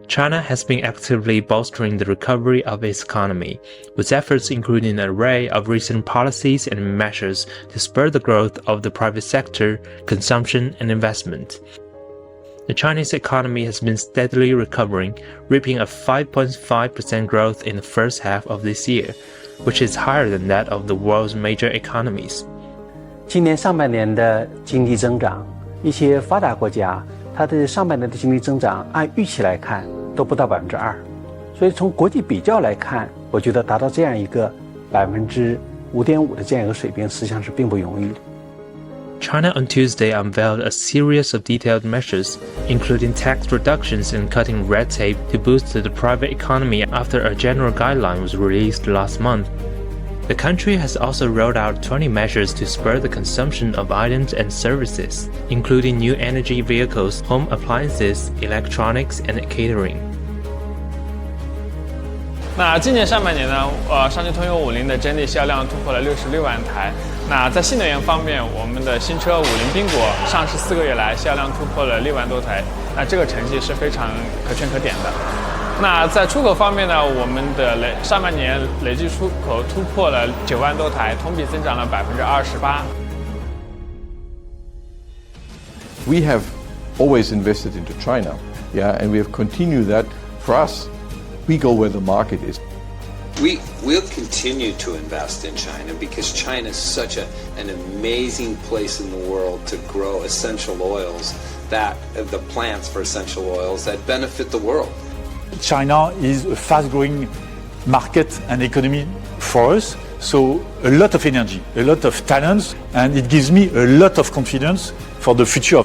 China has been actively bolstering the recovery of its economy, with efforts including an array of recent policies and measures to spur the growth of the private sector, consumption, and investment. The Chinese economy has been steadily recovering, reaping a 5.5% growth in the first half of this year, which is higher than that of the world's major economies. 今年上半年的经济增长，一些发达国家它的上半年的经济增长按预期来看都不到2%，所以从国际比较来看，我觉得达到这样一个5.5%的这样一个水平，实际上是并不容易的。China on Tuesday unveiled a series of detailed measures, including tax reductions and cutting red tape to boost the private economy after a general guideline was released last month. The country has also rolled out 20 measures to spur the consumption of items and services, including new energy vehicles, home appliances, electronics, and catering. 那今年上半年呢，上汽通用50的整体销量突破了66万台。那在新能源方面，我们的新车50缤果上市4个月来销量突破了6万多台，那这个成绩是非常可圈可点的。那在出口方面呢，我们的上半年累计出口突破了9万多台，同比增长了28%。We have always invested into China, and we have continued that. For us, we go where the market is. We will continue to invest in China because China is such an amazing place in the world to grow essential oils, that the plants for essential oils that benefit the world. China is a fast-growing market and economy for us, so a lot of energy, a lot of talents, and it gives me a lot of confidence for the future.